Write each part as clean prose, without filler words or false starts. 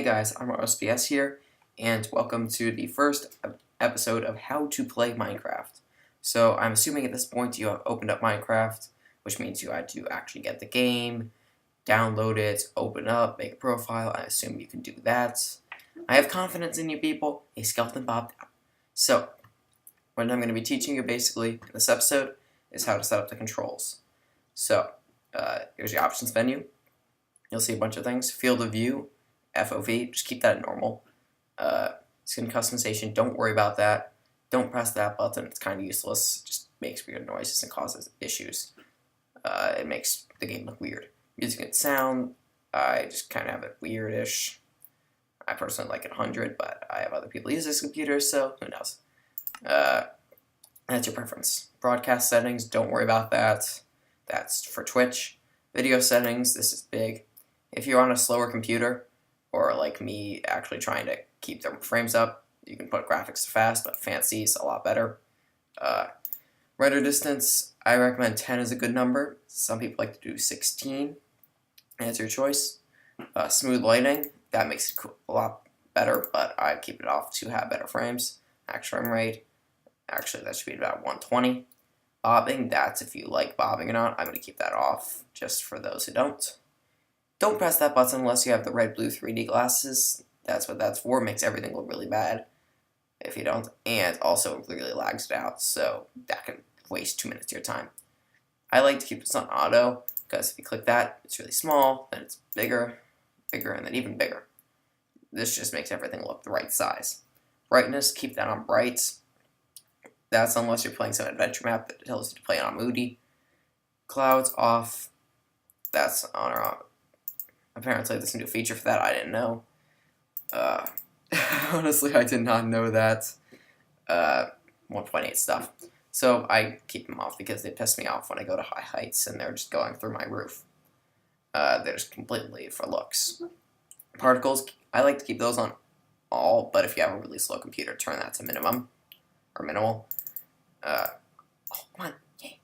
Hey guys, I'm RSBS here, and welcome to the first episode of How to Play Minecraft. So I'm assuming at this point you have opened up Minecraft, which means you had to actually get the game, download it, open up, make a profile. I assume you can do that. I have confidence in you people. A skeleton bob down. So, what I'm going to be teaching you basically in this episode is how to set up the controls. So, here's your options menu. You'll see a bunch of things. Field of view, FOV, just keep that at normal. Skin customization, don't worry about that. Don't press that button, it's kind of useless. It just makes weird noises and causes issues. It makes the game look weird. Music and sound, I just kind of have it weirdish. I personally like it 100, but I have other people use this computer, so who knows. That's your preference. Broadcast settings, don't worry about that. That's for Twitch. Video settings, this is big. If you're on a slower computer, or like me actually trying to keep the frames up, you can put graphics to fast, but fancy is a lot better. Render distance, I recommend 10 is a good number. Some people like to do 16. That's your choice. Smooth lighting, that makes it a lot better, but I keep it off to have better frames. Max frame rate, actually that should be about 120. Bobbing, that's if you like bobbing or not. I'm going to keep that off, just for those who don't. Don't press that button unless you have the red, blue 3D glasses. That's what that's for. It makes everything look really bad if you don't. And also it really lags it out, so that can waste 2 minutes of your time. I like to keep this on auto, because if you click that, it's really small, then it's bigger, bigger, and then even bigger. This just makes everything look the right size. Brightness, keep that on bright. That's unless you're playing some adventure map that tells you to play it on moody. Clouds off. That's on or off. Apparently there's a new feature for that. I didn't know. Honestly, I did not know that. 1.8 stuff. So I keep them off because they piss me off when I go to high heights and they're just going through my roof. They're just completely for looks. Particles, I like to keep those on all, but if you have a really slow computer, turn that to minimum or minimal. Oh, come on, yay.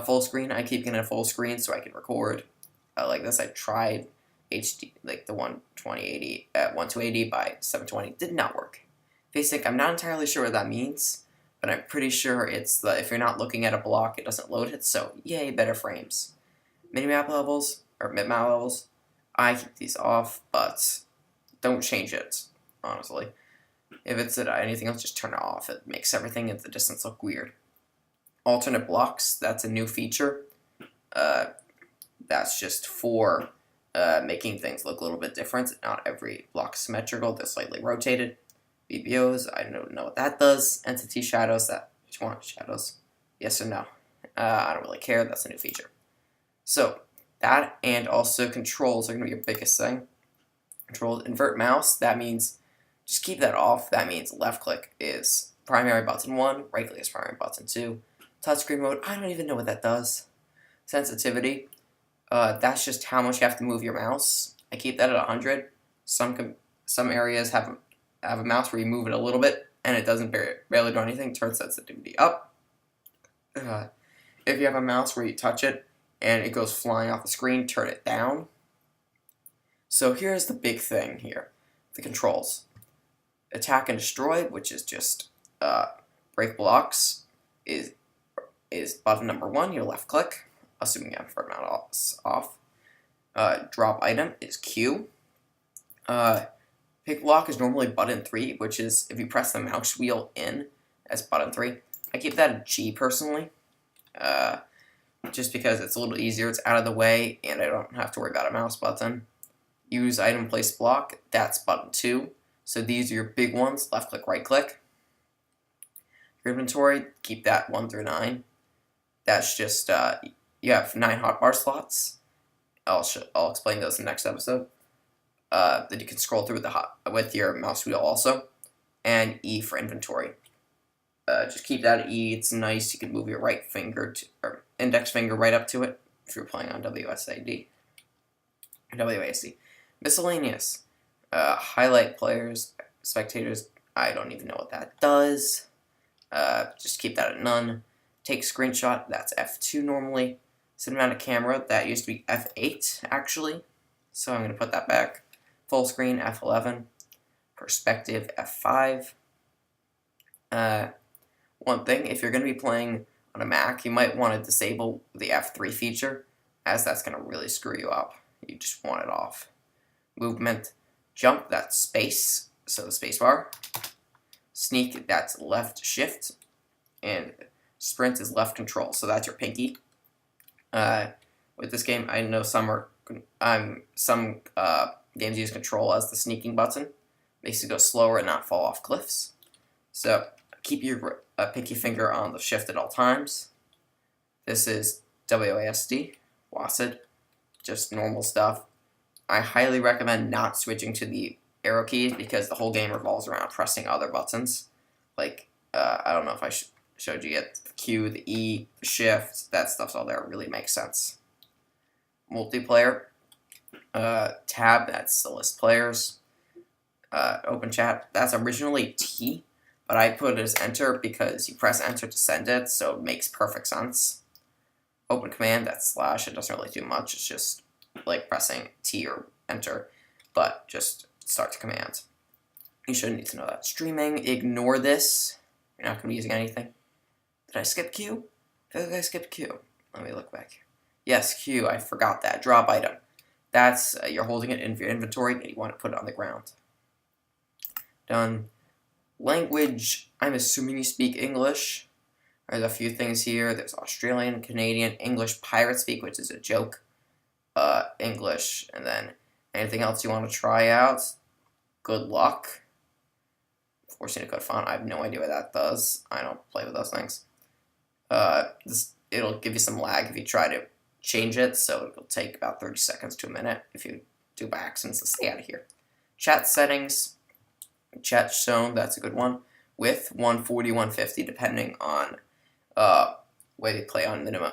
Full screen, I keep getting a full screen so I can record. Like this, I tried HD, like the 1280 at 1280 by 720, did not work. Basic, I'm not entirely sure what that means, but I'm pretty sure it's the if you're not looking at a block, it doesn't load it, so yay, better frames. Minimap levels, or mid-map levels, I keep these off, but don't change it, honestly. If it's at anything else, just turn it off. It makes everything at the distance look weird. Alternate blocks, that's a new feature. That's just for making things look a little bit different. Not every block is symmetrical, they're slightly rotated. VBOs, I don't know what that does. Entity shadows, that which one? Shadows? Yes or no? I don't really care, that's a new feature. So, that and also controls are going to be your biggest thing. Controls, invert mouse, that means just keep that off. That means left click is primary button 1, right click is primary button 2. Touchscreen mode, I don't even know what that does. Sensitivity, that's just how much you have to move your mouse. I keep that at 100. Some areas have a mouse where you move it a little bit and it doesn't barely do anything. Turn sensitivity up. If you have a mouse where you touch it and it goes flying off the screen, turn it down. So here's the big thing here, the controls. Attack and destroy, which is just break blocks, is button number 1, your left click, assuming you have invert mouse off. Drop item is Q. Pick block is normally button 3, which is if you press the mouse wheel in as button 3. I keep that at G personally, just because it's a little easier, it's out of the way, and I don't have to worry about a mouse button. Use item place block, that's button 2. So these are your big ones, left click, right click. Your inventory, keep that 1 through 9. That's just, you have 9 hotbar slots. I'll explain those in the next episode. That you can scroll through with your mouse wheel also. And E for inventory. Just keep that at E, it's nice, you can move your right finger, or index finger right up to it, if you're playing on WASD. Miscellaneous. Highlight players, spectators, I don't even know what that does. Just keep that at none. Take screenshot, that's F2 normally. Cinematic camera, that used to be F8 actually. So I'm going to put that back. full screen F11, perspective F5. One thing, if you're going to be playing on a Mac, you might want to disable the F3 feature, as that's going to really screw you up. You just want it off. Movement, jump, that's space, so the space bar. Sneak, that's left shift. And sprint is left control, so that's your pinky. With this game, I know some games use control as the sneaking button. Makes you go slower and not fall off cliffs. So keep your pinky finger on the shift at all times. This is WASD, WASD, just normal stuff. I highly recommend not switching to the arrow keys because the whole game revolves around pressing other buttons. Like, I don't know if I showed you yet, the Q, the E, the shift, that stuff's all there. It really makes sense. Multiplayer, tab, that's the list players. Open chat, that's originally T, but I put it as enter because you press enter to send it, so it makes perfect sense. Open command, that's slash, it doesn't really do much, it's just like pressing T or enter, but just start the command. You shouldn't need to know that. Streaming, ignore this. You're not going to be using anything. Did I skip Q? I feel like I skipped Q. Let me look back. Yes, Q, I forgot that. Drop item. That's, you're holding it in your inventory and you want to put it on the ground. Done. Language, I'm assuming you speak English. There's a few things here. There's Australian, Canadian, English, pirate speak, which is a joke. English, and then anything else you want to try out, good luck. Forcing a code font, I have no idea what that does. I don't play with those things. It'll give you some lag if you try to change it, so it'll take about 30 seconds to a minute if you do by accident, so stay out of here. Chat settings, chat zone, that's a good one, with 140, 150, depending on whether you play on minimum,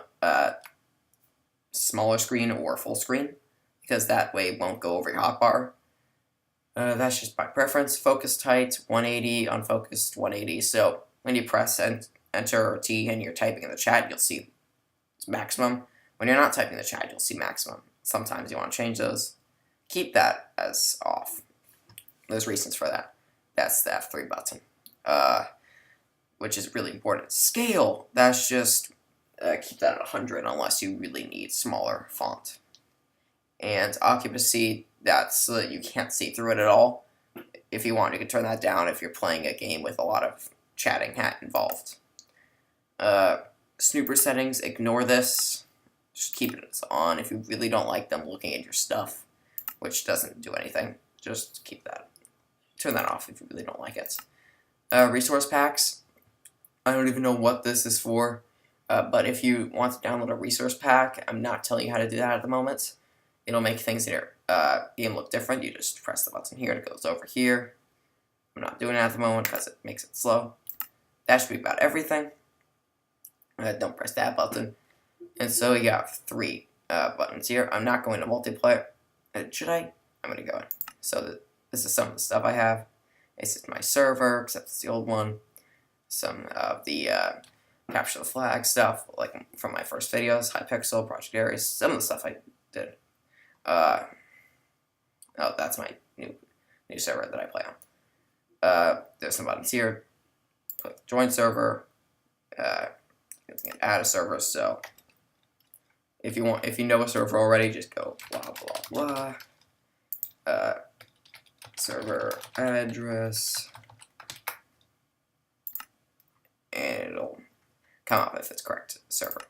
smaller screen or full screen, because that way it won't go over your hotbar. That's just by preference. Focus tight, 180, unfocused, 180. So when you press enter or T and you're typing in the chat, you'll see maximum. When you're not typing in the chat, you'll see maximum. Sometimes you want to change those. Keep that as off. There's reasons for that. That's the F3 button, which is really important. Scale, that's just keep that at 100 unless you really need smaller font. And occupancy, that's so that you can't see through it at all. If you want, you can turn that down if you're playing a game with a lot of chatting involved. Snooper settings, ignore this. Just keep it on if you really don't like them looking at your stuff, which doesn't do anything. Just keep that. Turn that off if you really don't like it. Resource packs. I don't even know what this is for, but if you want to download a resource pack, I'm not telling you how to do that at the moment. It'll make things in your game look different. You just press the button here and it goes over here. I'm not doing it at the moment because it makes it slow. That should be about everything. Don't press that button. And so you have 3 buttons here. I'm not going to multiplayer. Should I? I'm going to go in. So this is some of the stuff I have. This is my server, except it's the old one. Some of the capture the flag stuff, like from my first videos, Hypixel, Project Ares, some of the stuff I did. Oh, that's my new server that I play on. There's some buttons here. Click join server. You can add a server. So if you know a server already, just go blah blah blah. Server address, and it'll come up if it's correct server.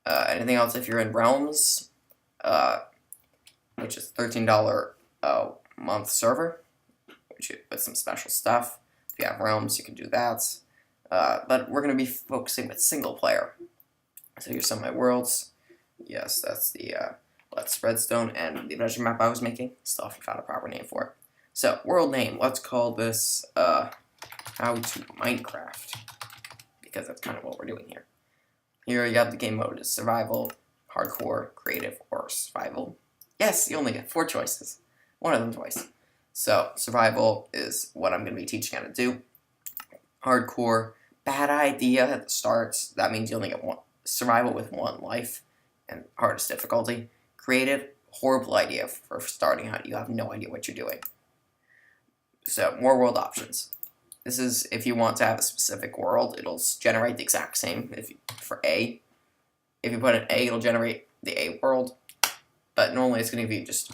Anything else? If you're in Realms, which is $13 a month server, with some special stuff. If you have Realms, you can do that. But we're going to be focusing with single player. So here's some of my worlds. Yes, that's the Let's Redstone and the adventure map I was making. Still haven't found a proper name for it. So, world name. Let's call this How to Minecraft, because that's kind of what we're doing here. Here you have the game mode is survival, hardcore, creative, or survival. Yes, you only get 4 choices. One of them twice. So, survival is what I'm going to be teaching how to do. Hardcore, bad idea at the start. That means you only get survival with 1 life and hardest difficulty. Creative, horrible idea for starting out. You have no idea what you're doing. So, more world options. This is if you want to have a specific world, it'll generate the exact same for A. If you put an A, it'll generate the A world. But normally it's going to give you just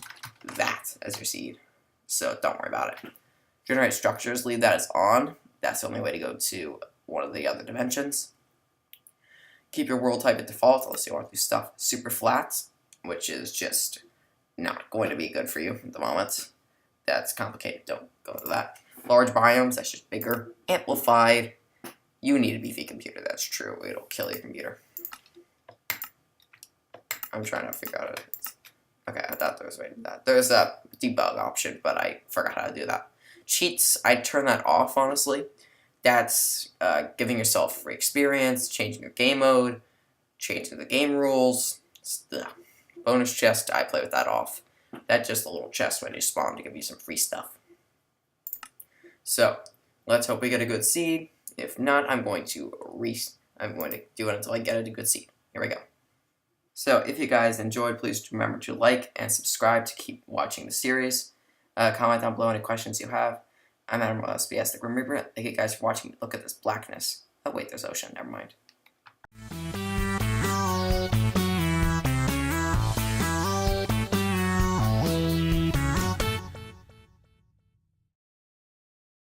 that as your seed. So don't worry about it. Generate structures, leave that as on. That's the only way to go to one of the other dimensions. Keep your world type at default unless you want to do stuff super flat, which is just not going to be good for you at the moment. That's complicated. Don't go to that. Large biomes, that's just bigger. Amplified. You need a beefy computer, that's true. It'll kill your computer. I'm trying to figure out it. Okay, I thought there was a way to do that. There's a debug option, but I forgot how to do that. Cheats, I'd turn that off, honestly. That's giving yourself free experience, changing your game mode, changing the game rules. Bonus chest, I play with that off. That's just a little chest when you spawn to give you some free stuff. So, let's hope we get a good seed. If not, I'm going to do it until I get a good seed. Here we go. So, if you guys enjoyed, please remember to like and subscribe to keep watching the series. Comment down below any questions you have. I'm Adam SBS, the Grim Reaper. Thank you guys for watching. Look at this blackness. Oh wait, there's ocean. Never mind.